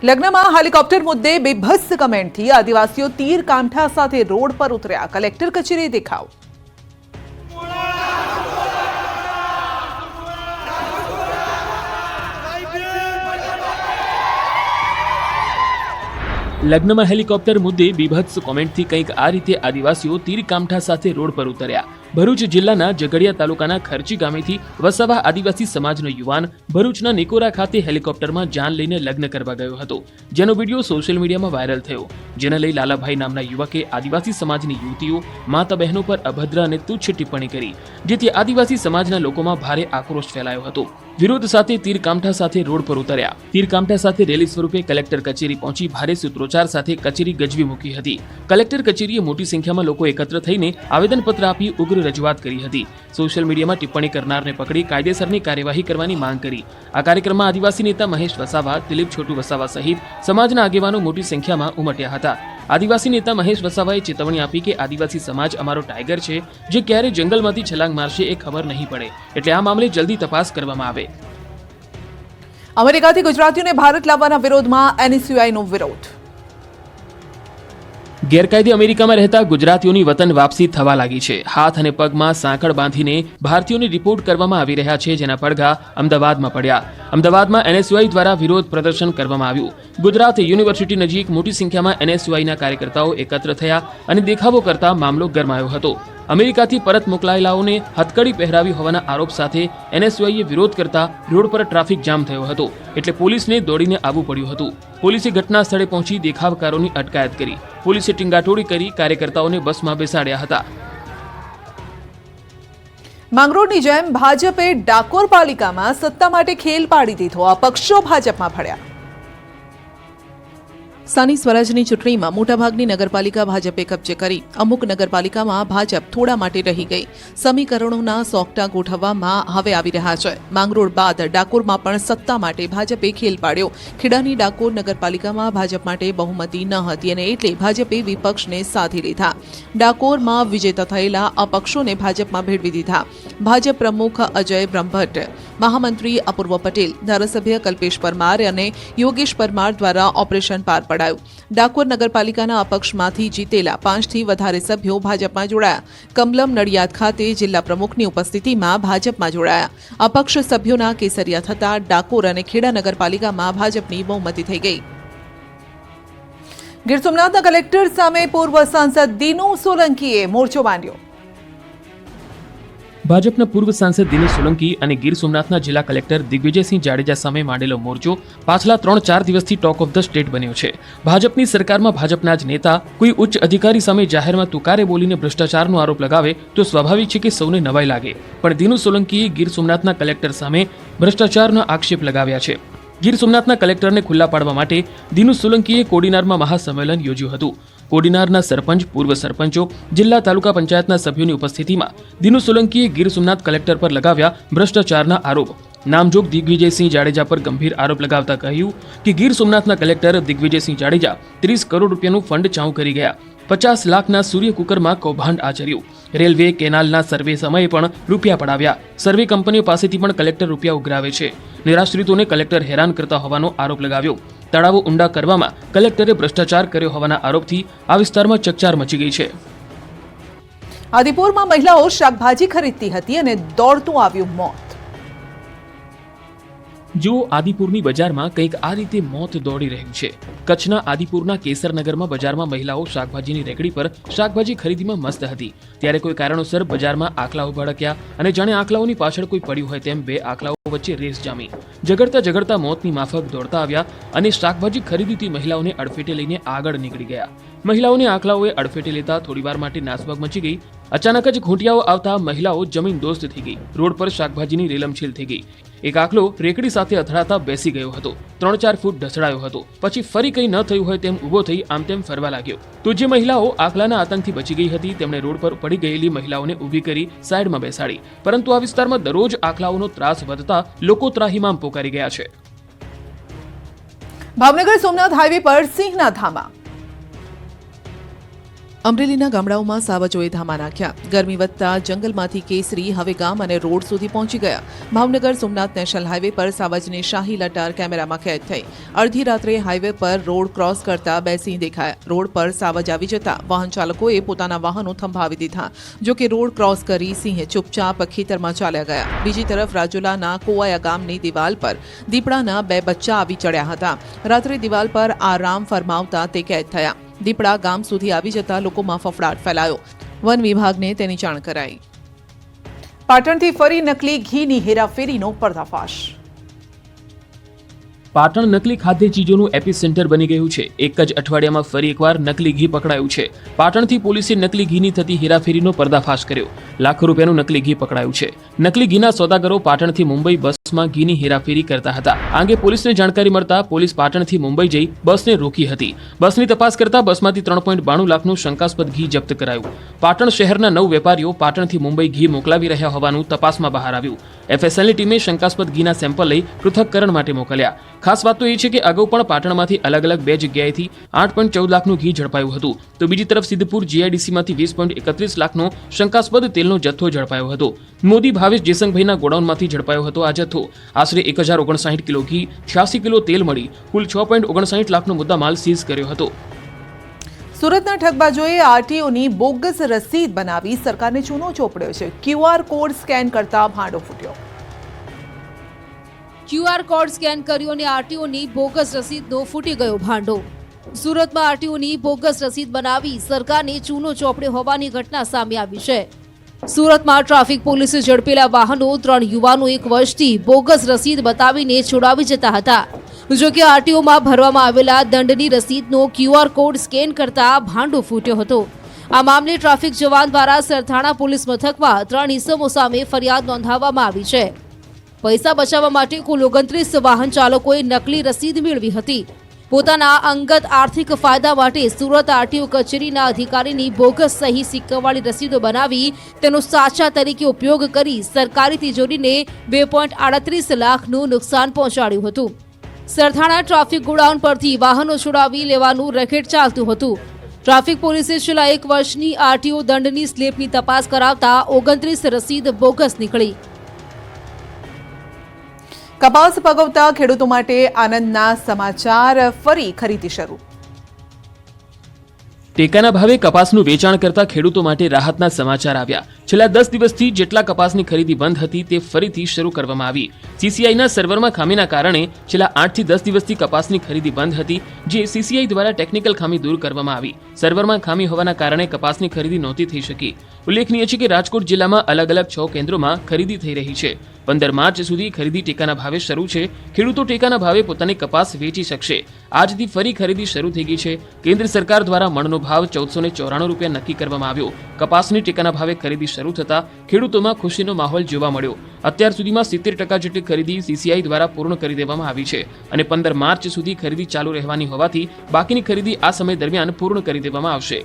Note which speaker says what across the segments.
Speaker 1: લગ્નમાં હેલિકોપ્ટર મુદ્દે બેભત્સ કમેન્ટથી આદિવાસીઓ તીર કામઠા સાથે રોડ પર ઉતર્યા. કલેક્ટર કચેરીએ દેખાવ.
Speaker 2: લગ્નમાં હેલિકોપ્ટર મુદ્દે બીભત્સ કોમેન્ટથી કંઈક આ રીતે આદિવાસીઓ તીર કામઠા સાથે રોડ પર ઉતર્યા. ભરૂચ જિલ્લાના ઝઘડિયા તાલુકાના ખર્ચી ગામેથી વસાવા આદિવાસી સમાજનો યુવાન ભરૂચના નિકોરા ખાતે હેલિકોપ્ટરમાં જાન લઈને લગ્ન કરવા ગયો હતો, જેનો વિડીયો સોશિયલ મીડિયામાં વાયરલ થયો. જેને લઈ લાલાભાઈ નામના યુવકે આદિવાસી સમાજની યુવતીઓ, માતા બહેનો પર અભદ્ર અને તુચ્છ ટિપ્પણી કરી, જેથી આદિવાસી સમાજના લોકોમાં ભારે આક્રોશ ફેલાયો હતો. વિરોધ સાથે તીર કામઠા સાથે રોડ પર ઉતર્યા. તીર કામઠા સાથે રેલી સ્વરૂપે કલેક્ટર કચેરી પહોંચી ભારે સૂત્રોચ્ચાર સાથે કચેરી ગજવી મૂકી હતી. કલેક્ટર કચેરીએ મોટી સંખ્યામાં લોકો એકત્ર થઈને આવેદનપત્ર આપી ઉગ્ર રજૂઆત કરી હતી. સોશિયલ મીડિયામાં ટિપ્પણી કરનારને પકડી કાયદેસરની કાર્યવાહી કરવાની માંગ કરી. આ કાર્યક્રમમાં આદિવાસી નેતા મહેશ વસાવા, દિલીપ છોટુ વસાવા સહિત સમાજના આગેવાનો મોટી સંખ્યામાં ઉમટ્યા હતા. આદિવાસી નેતા મહેશ વસાવાએ ચેતવણી આપી કે આદિવાસી સમાજ અમારો ટાઈગર છે, જે ક્યારે જંગલમાંથી છલાંગ મારશે એ ખબર નહીં પડે, એટલે આ મામલે જલ્દી તપાસ કરવામાં આવે.
Speaker 1: અમેરિકાથી ગુજરાતીઓને ભારત લાવવાના વિરોધમાં NSUIનો વિરોધ.
Speaker 2: ગેરકાયદે અમેરિકામાં રહેતા ગુજરાતીઓની વતન વાપસી થવા લાગી છે. હાથ અને પગમાં સાંકળ બાંધીને ભારતીયોને રિપોર્ટ કરવામાં આવી રહ્યા છે, જેના પડઘા અમદાવાદમાં પડ્યા. અમદાવાદમાં NSUI દ્વારા વિરોધ પ્રદર્શન કરવામાં આવ્યું. ગુજરાત યુનિવર્સિટી નજીક મોટી સંખ્યામાં NSUIના કાર્યકર્તાઓ એકત્ર થયા અને દેખાવો કરતા મામલો ગરમાયો હતો. અમેરિકાથી પરત મોકલાયેલાઓને હથકડી પહેરાવી હોવાના આરોપ સાથે NSUIએ વિરોધ કરતા રોડ પર ટ્રાફિક જામ થયો હતો, એટલે પોલીસને દોડીને આવવું પડ્યું હતું. પોલીસે ઘટના સ્થળે પહોંચી દેખાવકારોની અટકાયત કરી. પોલીસે ટીંગાટોળી કરી કાર્યકર્તાઓને બસમાં બેસાડ્યા હતા.
Speaker 1: માંગરોળની જેમ ભાજપે ડાકોર પાલિકામાં સત્તા માટે ખેલ પાડી દીધો. આ પક્ષો ભાજપમાં ભળ્યા. સ્થાનિક સ્વરાજની ચૂંટણીમાં મોટાભાગની નગરપાલિકા ભાજપે કબજે કરી. અમુક નગરપાલિકામાં ભાજપ થોડા માટે રહી ગઈ. સમીકરણોના સોગટા ગોઠવવામાં હવે આવી રહ્યા છે. માંગરોળ બાદ ડાકોરમાં પણ સત્તા માટે ભાજપે ખેલ પાડ્યો. ખેડાની ડાકોર નગરપાલિકામાં ભાજપ માટે બહુમતી ન હતી અને એટલે ભાજપે વિપક્ષને સાધી લીધા. ડાકોરમાં વિજેતા થયેલા અપક્ષોને ભાજપમાં ભેળવી દીધા. ભાજપ પ્રમુખ અજય બ્રહ્મભટ્ટ, મહામંત્રી અપૂર્વ પટેલ, ધારાસભ્ય કલ્પેશ પરમાર અને યોગેશ પરમાર દ્વારા ઓપરેશન પાર પડાયું. ડાકોર નગરપાલિકાના અપક્ષમાંથી જીતેલા 5થી વધારે સભ્યો ભાજપમાં જોડાયા. કમલમ નડિયાદ ખાતે જિલ્લા પ્રમુખની ઉપસ્થિતિમાં ભાજપમાં જોડાયા. અપક્ષ સભ્યોના કેસરિયા થતા ડાકોર અને ખેડા નગરપાલિકામાં ભાજપની બહુમતી થઈ ગઈ. ગીર સોમનાથના કલેક્ટર સામે પૂર્વ સાંસદ દિનુ સોલંકીએ મોરચો માંડ્યો.
Speaker 2: ભાજપના પૂર્વ સાંસદ દિનેશ સોલંકી અને ગીર સોમનાથના જિલ્લા કલેક્ટર દિગ્વિજયસિંહ જાડેજા સામે માંડેલો મોરચો પાછલા 3-4 દિવસથી ટોક ઓફ ધ સ્ટેટ બન્યો છે. ભાજપની સરકારમાં ભાજપના જ નેતા કોઈ ઉચ્ચ અધિકારી સામે જાહેરમાં તુકારે બોલીને ભ્રષ્ટાચારનો આરોપ લગાવે તો સ્વાભાવિક છે કે સૌને નવાઈ લાગે. પણ દિનુ સોલંકીએ ગીર સોમનાથના કલેક્ટર સામે ભ્રષ્ટાચારના આક્ષેપ લગાવ્યા છે. ગીર સોમનાથના કલેક્ટરને ખુલ્લા પાડવા માટે દિનુ સોલંકીએ કોડીનારમાં મહાસંમેલન યોજ્યું હતું. કોડીનારના સરપંચ, પૂર્વ સરપંચો, જિલ્લા તાલુકા પંચાયતના સભ્યોની ઉપસ્થિતિમાં દિનુ સોલંકીએ ગીર સોમનાથ કલેક્ટર પર લગાવ્યા ભ્રષ્ટાચારના આરોપ. નામજોગ દિગ્વિજયસિંહ જાડેજા પર ગંભીર આરોપ લગાવતા કહ્યું કે ગીર સોમનાથના કલેક્ટર દિગ્વિજયસિંહ જાડેજા 30 કરોડ રૂપિયાનું ફંડ ચાઉ કરી ગયા. 50 લાખના સૂર્ય કુકરમાં કૌભાંડ આચર્યું. રેલવે, કેનાલના સર્વે સમયે પણ રૂપિયા પડાવ્યા. સર્વે કંપનીઓ પાસેથી પણ કલેક્ટર રૂપિયા ઉઘરાવે છે. નિરાશ્રિતોને કલેક્ટર હેરાન કરતા હોવાનો આરોપ લગાવ્યો. તળાવો ઊંડા કરવામાં કલેક્ટરે ભ્રષ્ટાચાર કર્યો હોવાના આરોપથી આ વિસ્તારમાં ચકચાર મચી ગઈ છે.
Speaker 1: આદિપુરમાં મહિલાઓ શાકભાજી ખરીદતી હતી અને દોડતું આવ્યું મોત.
Speaker 2: જો આદિપુરની બજારમાં કંઈક આ રીતે મોત દોડી રહ્યું છે. કચ્છના આદિપુરના કેસરનગરમાં બજારમાં મહિલાઓ શાકભાજીની રેકડી પર શાકભાજી ખરીદીમાં મસ્ત હતી. ત્યારે કોઈ કારણોસર બજારમાં આખલાઓ ભડક્યા અને જાણે આખલાઓની પાછળ કોઈ પડ્યું હોય તેમ બે આખલાઓ વચ્ચે રેસ જામી. ઝઘડતા મોતની માફક દોડતા આવ્યા અને શાકભાજી ખરીદતી મહિલાઓને અડફેટે લઈને આગળ નીકળી ગયા. મહિલાઓને આખલાઓએ અડફેટે લેતા થોડીવાર માટે નાસભાગ મચી ગઈ. અચાનક જ ખૂંટિયાઓ આવતા મહિલાઓ જમીન દોસ્ત થઈ ગઈ. રોડ પર શાકભાજીની રેલમછેલ થઈ ગઈ. એક આખલો રેકડી સાથે અથડાતા બેસી ગયો હતો. 3-4 ફૂટ ઢસડાયો હતો. પછી ફરી કંઈ ન થયું હોય તેમ ઊભો થઈ આમ તેમ ફરવા લાગ્યો. તો જે મહિલાઓ આખલાના આતંકથી બચી ગઈ હતી તેમણે રોડ પર પડી ગયેલી મહિલાઓને ઊભી કરી સાઈડમાં બેસાડી. પરંતુ આ વિસ્તારમાં દરરોજ આખલાઓનો ત્રાસ વધતા લોકો ત્રાહિમામ પોકારી ગયા છે.
Speaker 1: ભાવનગર સોમનાથ હાઈવે પર સિંહના ધામા. અમરેલીના ગામડાઓમાં સાવજોએ ધામા નાખ્યા. ગરમી વધતા જંગલમાંથી કેસરી હવે ગામ અને રોડ સુધી પહોંચી ગયા. ભાવનગર સોમનાથ નેશનલ હાઈવે પર સાવજની શાહી લટાર કેમેરામાં કેદ થઈ. અડધી રાત્રે હાઈવે પર રોડ ક્રોસ કરતા બે સિંહ દેખાયા. રોડ પર સાવજ આવી જતા વાહન ચાલકોએ પોતાના વાહનો થંભાવી દીધા. જો કે રોડ ક્રોસ કરી સિંહ ચૂપચાપ ખેતરમાં ચાલ્યા ગયા. બીજી તરફ રાજુલાના કોવાયા ગામની દિવાલ પર દીપડાના બે બચ્ચા આવી ચડ્યા હતા. રાત્રે દિવાલ પર આરામ ફરમાવતા તે કેદ થયા. દીપડા ગામ સુધી આવી જતા લોકોમાં ફફડાટ ફેલાયો. વન વિભાગને તેની જાણ કરાઈ. પાટણથી ફરી નકલી ઘીની હેરાફેરીનો પર્દાફાશ.
Speaker 2: પાટણ નકલી ખાદ્ય ચીજોનું એપી સેન્ટર બની ગયું છે. એક જ અઠવાડિયામાં ફરી એકવાર નકલી ઘી પકડાયું છે. પાટણથી પોલીસે નકલી ઘીની થતી હેરાફેરીનો પર્દાફાશ કર્યો. લાખો રૂપિયાનું નકલી ઘી પકડાયું છે. નકલી ઘીના સોદાગરો પાટણથી મુંબઈ બસમાં ઘીની હેરાફેરી કરતા હતા. આ અંગે પોલીસને જાણકારી મળતા પોલીસ પાટણથી મુંબઈ જઈ બસને રોકી હતી. બસની તપાસ કરતા બસમાંથી 3.92 લાખનું શંકાસ્પદ ઘી જપ્ત કરાયું. પાટણ શહેરના 9 વેપારીઓ પાટણથી મુંબઈ ઘી મોકલાવી રહ્યા હોવાનું તપાસમાં બહાર આવ્યું. એફએસએલની ટીમે શંકાસ્પદ ઘીના સેમ્પલ લઈ પૃથ્થકરણ માટે મોકલ્યા. ખાસ વાત તો એ છે કે અગાઉ પણ પાટણમાંથી અલગ અલગ બે જગ્યાએથી 8.14 લાખનું ઘી ઝડપાયું હતું. તો બીજી તરફ સિદ્ધપુર જીઆઈડીસીમાંથી 20.31 લાખનો શંકાસ્પદ તેલનો જથ્થો ઝડપાયો હતો. મોદી ભાવેશ જેસંગભાઈના ગોડાઉનમાંથી ઝડપાયો હતો આ જથ્થો. આશરે 1059 કિલો ઘી, 86 કિલો તેલ મળી કુલ 6.59 લાખનો મુદ્દામાલ સીઝ કર્યો હતો.
Speaker 1: સુરતના ઠગબાજોએ આરટીઓની બોગસ રસીદ બનાવી સરકારને ચૂનો ચોપડ્યો છે. ક્યુઆર કોડ સ્કેન કરતા ભાંડો ફૂટ્યો.
Speaker 3: ક્યુઆર કોડ સ્કેન કર્યો અને આરટીઓની બોગસ રસીદનો ફૂટી ગયો ભાંડો. સુરતમાં આરટીઓની બોગસ રસીદ બનાવી સરકારને ચૂનો ચોપડ્યો હોવાની ઘટના સામે આવી છે. સુરતમાં ટ્રાફિક પોલીસે ઝડપેલા વાહનો 3 યુવાનો 1 વર્ષથી બોગસ રસીદ બતાવીને છોડાવી જતા હતા. જો કે આરટીઓમાં ભરવામાં આવેલા દંડની રસીદનો ક્યુઆર કોડ સ્કેન કરતા ભાંડો ફૂટ્યો હતો. આ મામલે ટ્રાફિક જવાન દ્વારા સરથાણા પોલીસ મથકમાં 3 ઇસમો સામે ફરિયાદ નોંધાવવામાં આવી છે. પૈસા બચાવવા માટે કુલ 29 વાહન ચાલકોએ નકલી રસીદ મેળવી હતી. પોતાના અંગત આર્થિક ફાયદા માટે સુરત આરટીઓ કચેરીના અધિકારીની બોગસ સહી સિક્કાવાળી રસીદો બનાવી તેનો સાચા તરીકે ઉપયોગ કરી સરકારી તિજોરીને 2.38 લાખનું નુકસાન પહોંચાડ્યું હતું. સરથાણા ટ્રાફિક ગોડાઉન પરથી વાહનો છોડાવી લેવાનું રેકેટ ચાલતું હતું. ટ્રાફિક પોલીસે છેલ્લા 1 વર્ષની આરટીઓ દંડની સ્લેબની તપાસ કરાવતા 29 રસીદ બોગસ નીકળી.
Speaker 1: કપાસ પકવતા ખેડૂતો માટે આનંદના સમાચાર. ફરી ખરીદી શરૂ.
Speaker 2: ટેકાના ભાવે કપાસનું વેચાણ કરતા ખેડૂતો માટે રાહતના સમાચાર આવ્યા. છેલ્લા 10 દિવસથી જેટલા કપાસની ખરીદી બંધ હતી તે ફરીથી શરૂ કરવામાં આવી. સીસીઆઈના સર્વરમાં ખામીના કારણે છેલ્લા 8 થી 10 દિવસથી કપાસની ખરીદી બંધ હતી, જે સીસીઆઈ દ્વારા ટેકનિકલ ખામી દૂર કરવામાં આવી. સર્વરમાં ખામી હોવાના કારણે કપાસની ખરીદી નહોતી થઈ શકી. ઉલ્લેખનીય છે કે રાજકોટ જિલ્લામાં અલગ અલગ 6 કેન્દ્રોમાં ખરીદી થઈ રહી છે. 15 માર્ચ સુધી ખરીદી ટેકાના ભાવે શરૂ છે. ખેડૂતો ટેકાના ભાવે પોતાની કપાસ વેચી શકશે. આજથી ફરી ખરીદી શરૂ થઈ ગઈ છે. કેન્દ્ર સરકાર દ્વારા મણનો ભાવ 1494 રૂપિયા નક્કી કરવામાં આવ્યો. કપાસની ટેકાના ભાવે ખરીદી શરૂ થતા ખેડૂતોમાં ખુશીનો માહોલ જોવા મળ્યો. અત્યાર સુધીમાં 70% જેટલી ખરીદી સીસીઆઈ દ્વારા પૂર્ણ કરી દેવામાં આવી છે અને 15 માર્ચ સુધી ખરીદી ચાલુ રહેવાની હોવાથી બાકીની ખરીદી આ સમય દરમિયાન પૂર્ણ કરી દેવામાં આવશે.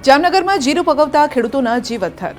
Speaker 1: જામનગરમાં જીરું પકવતા ખેડૂતોના જીવતથર.